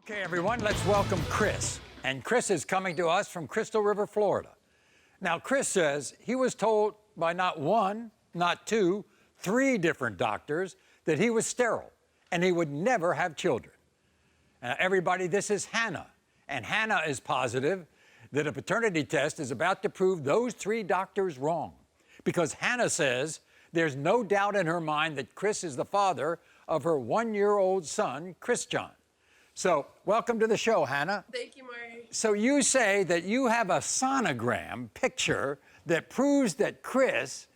Okay, everyone, let's welcome Chris. And Chris is coming to us from Crystal River, Florida. Now, Chris says he was told by not one, not two, three different doctors that he was sterile and he would never have children. Everybody, this is Hannah. And Hannah is positive that a paternity test is about to prove those three doctors wrong. Because Hannah says there's no doubt in her mind that Chris is the father of her one-year-old son, Christian. So, welcome to the show, Hannah. Thank you, Maury. So you say that you have a sonogram picture that proves that Chris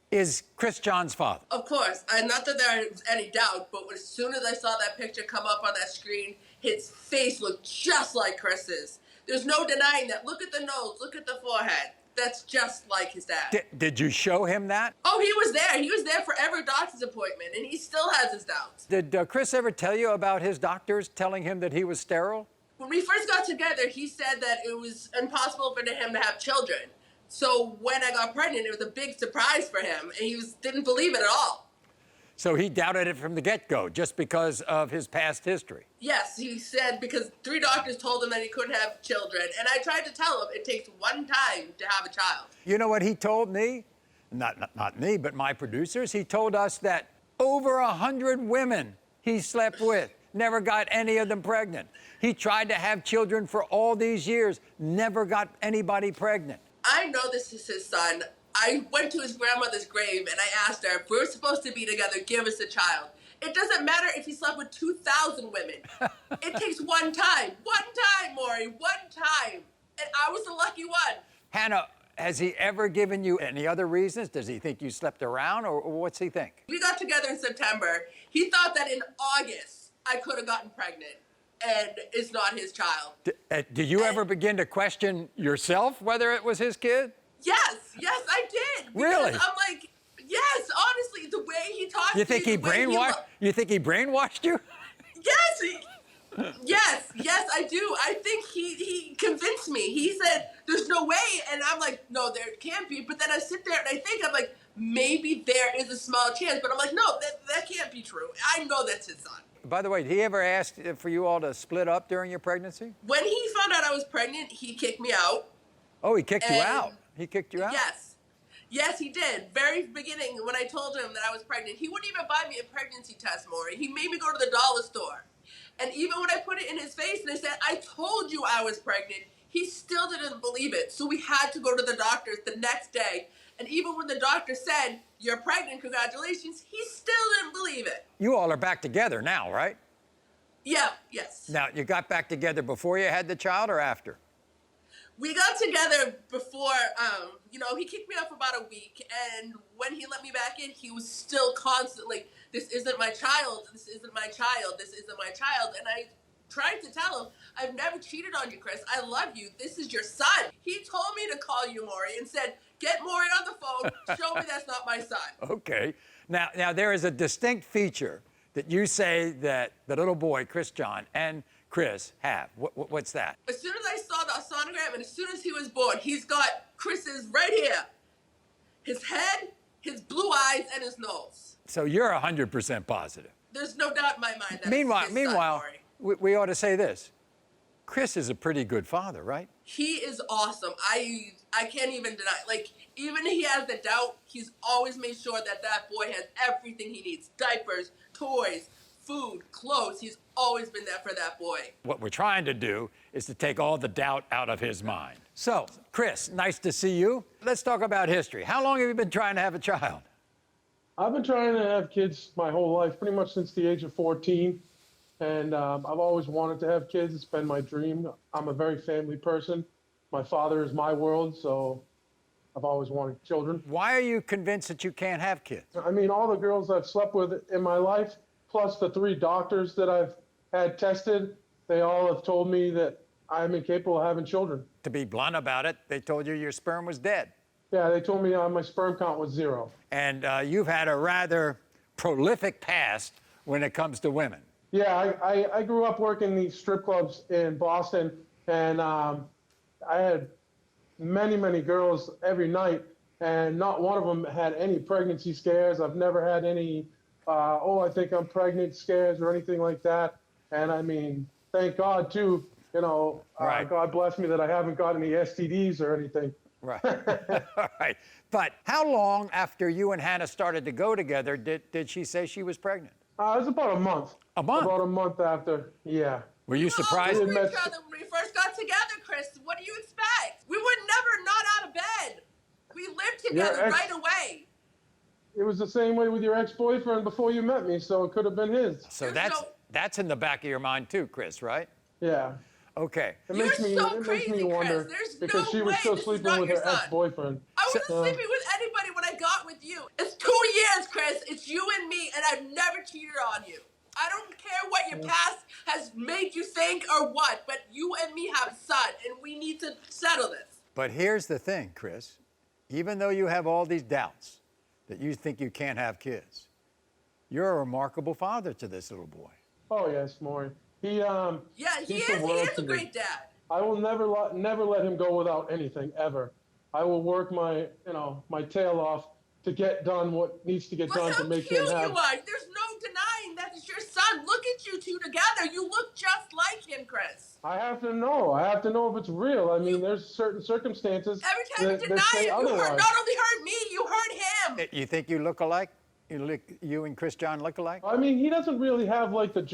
is Christian's father. Of course. Not that there's any doubt, but as soon as I saw that picture come up on that screen, his face looked just like Chris's. There's no denying that. Look at the nose. Look at the forehead. That's just like his dad. Did you show him that? Oh, he was there. He was there for every doctor's appointment, and he still has his doubts. Did Chris ever tell you about his doctors telling him that he was sterile? When we first got together, he said that it was impossible for him to have children. So when I got pregnant, it was a big surprise for him, and he didn't believe it at all. So he doubted it from the get-go, just because of his past history? Yes, he said because three doctors told him that he couldn't have children, and I tried to tell him it takes one time to have a child. You know what he told me? Not me, but my producers. He told us that over 100 women he slept with, never got any of them pregnant. He tried to have children for all these years, never got anybody pregnant. I know this is his son. I went to his grandmother's grave and I asked her, if we're supposed to be together, give us a child. It doesn't matter if he slept with 2,000 women. It takes one time, Maury, one time. And I was the lucky one. Hannah, has he ever given you any other reasons? Does he think you slept around, or what's he think? We got together in September. He thought that in August I could have gotten pregnant, and it's not his child. Did you ever begin to question yourself whether it was his kid? Yes, I did. Really? I'm like, yes, honestly, the way he talks to You think he brainwashed? You think he brainwashed you? Yes, I do. I think he convinced me. He said, there's no way. And I'm like, no, there can't be. But then I sit there and I think, I'm like, maybe there is a small chance. But I'm like, no, that can't be true. I know that's his son. By the way, did he ever ask for you all to split up during your pregnancy? When he found out I was pregnant, he kicked me out. Oh, he kicked you out? He kicked you out? Yes, he did. Very beginning, when I told him that I was pregnant, he wouldn't even buy me a pregnancy test, Maury. He made me go to the dollar store. And even when I put it in his face and I said, I told you I was pregnant, he still didn't believe it. So we had to go to the doctors the next day. And even when the doctor said, you're pregnant, congratulations, he still didn't believe it. You all are back together now, right? Yeah, yes. Now, you got back together before you had the child or after? We got together before, he kicked me out for about a week, and when he let me back in, he was still constantly, this isn't my child, this isn't my child, this isn't my child, and I tried to tell him, I've never cheated on you, Chris, I love you, this is your son. He told me to call you, Maury, and said, get Maury on the phone, show me that's not my son. Okay. Now there is a distinct feature that you say that the little boy, Christian, and Chris have. What's that? As soon as I saw the sonogram and as soon as he was born, he's got Chris's right here. His head, his blue eyes, and his nose. So you're 100% positive. There's no doubt in my mind that Meanwhile, we ought to say this. Chris is a pretty good father, right? He is awesome. I can't even deny. Like, even if he has the doubt, he's always made sure that that boy has everything he needs. Diapers, toys, food, clothes. He's always been there for that boy. What we're trying to do is to take all the doubt out of his mind. So, Chris, nice to see you. Let's talk about history. How long have you been trying to have a child? I've been trying to have kids my whole life, pretty much since the age of 14. And I've always wanted to have kids. It's been my dream. I'm a very family person. My father is my world, so I've always wanted children. Why are you convinced that you can't have kids? I mean, all the girls I've slept with in my life, plus the three doctors that I've had tested, they all have told me that I'm incapable of having children. To be blunt about it, they told you your sperm was dead. Yeah, they told me my sperm count was 0. And you've had a rather prolific past when it comes to women. Yeah, I grew up working these strip clubs in Boston, and I had many girls every night, and not one of them had any pregnancy scares. I've never had any, I think I'm pregnant scares or anything like that. And I mean, thank God too. Right. God bless me that I haven't got any STDs or anything. Right. All right. But how long after you and Hannah started to go together did she say she was pregnant? It was about a month. A month? About a month after, yeah. Were you We surprised? knew each other when we first got together, Chris. What do you expect? We were never not out of bed. We lived together right away. It was the same way with your ex-boyfriend before you met me, so it could have been his. So that's in the back of your mind too, Chris, right? Yeah. Okay. It You're makes me crazy, wonder Chris. There's because no she was way still this is sleeping not with your her son. ex-boyfriend. I wasn't sleeping with anybody when I got with you. It's 2 years, Chris. It's you and me, and I've never cheated on you. I don't care what your past has made you think or what, but you and me have a son, and we need to settle this. But here's the thing, Chris. Even though you have all these doubts that you think you can't have kids, you're a remarkable father to this little boy. Oh yes, Maury. He Yeah, he he's is. the He world is to a me. great dad. I will never let him go without anything ever. I will work my tail off to get done what needs to get Look done how to make cute him you have. are. There's no denying that it's your son. Look at you two together. You look just like him, Chris. I have to know if it's real. I mean, there's certain circumstances Every time you that deny say it, you otherwise. not only hurt me, you hurt him. You think you look alike? You and Chris John look alike? I mean, he doesn't really have like the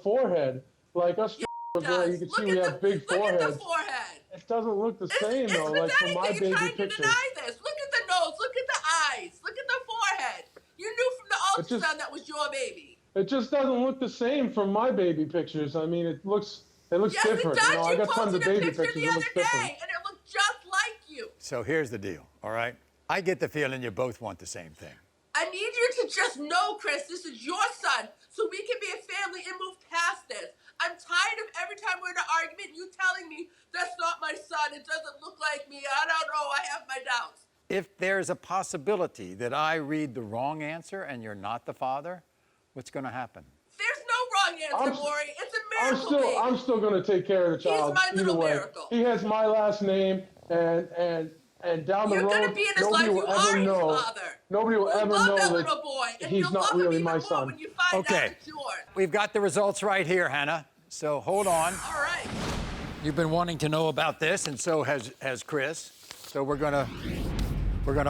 forehead like us. You can Look see we have big Look at foreheads. the forehead. It doesn't look the same It's though, like from pathetic my that you're baby trying to pictures. deny this. Look at the nose. Look at the eyes. Look at the forehead. You knew from the just- ultrasound that was your baby. It just doesn't look the same from my baby pictures. I mean, it looks Yes, different. it does. I You got tons posted of a baby picture pictures. the It other looks day, different. and it looked just like you. So here's the deal, all right? I get the feeling you both want the same thing. I need you to just know, Chris, this is your son, so we can be a family and move past this. I'm tired of every time we're in an argument, you telling me, that's not my son, it doesn't look like me, I don't know, I have my doubts. If there's a possibility that I read the wrong answer and you're not the father, what's going to happen? There's no wrong answer, Maury. It's a miracle, baby. I'm still going to take care of the child. my little either way. miracle. He has my last name, and down the You're road, gonna be in his life. nobody will You ever are his know. father. Nobody will You'll ever love know that that little boy, and he's you'll not love him really even my more son. when you find out Okay, it's yours. we've got the results right here, Hannah. So hold on. All right. You've been wanting to know about this, and so has Chris. So we're gonna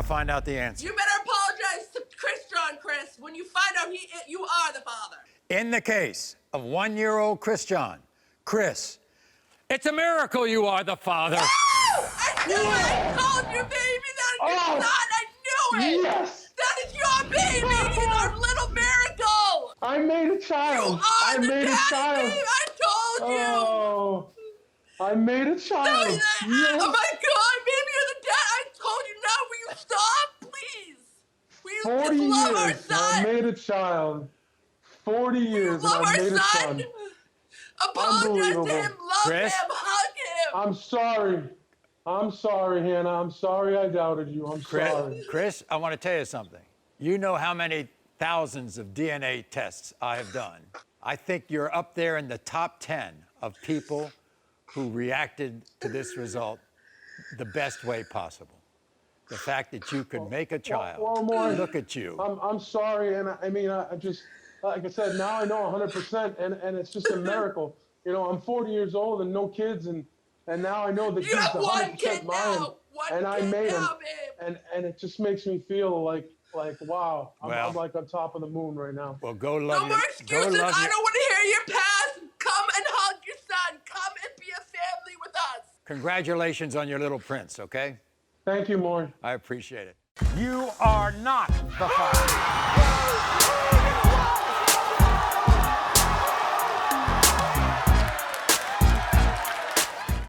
find out the answer. You better apologize to Chris John, Chris, when you find out you are the father. In the case of 1-year-old Chris John, Chris, it's a miracle you are the father. I knew it! I told you, baby, that is your son! I knew it! Yes! That is your baby! He's our little miracle! I made a You child. are I the made a daddy, child. babe! I told you! Oh, I made a child. Yes. Oh my God, baby, you're the dad! I told you now! Will you stop, please? Will you 40 just love our years. I son? made a child. 40 years, and Love I our made a son! son. Apologize to Unbelievable. him, love Chris? him, hug him! I'm sorry. I'm sorry, Hannah. I'm sorry I doubted you. I'm sorry. Chris, I want to tell you something. You know how many thousands of DNA tests I have done. I think you're up there in the top 10 of people who reacted to this result the best way possible. The fact that you could make a child. Well, Maury, Look at you. I'm sorry, and I mean, I just, like I said, now I know 100%, and it's just a miracle. You know, I'm 40 years old and no kids, and now I know that You he's have 100% one kid mine, now! One and I kid made him, now, babe! and it just makes me feel like wow, Well- I'm like on top of the moon right now. Well, go love No your, more go excuses! love I your, don't want to hear your past! Come and hug your son! Come and be a family with us! Congratulations on your little prince, okay? Thank you, Maury. I appreciate it. You are not the father.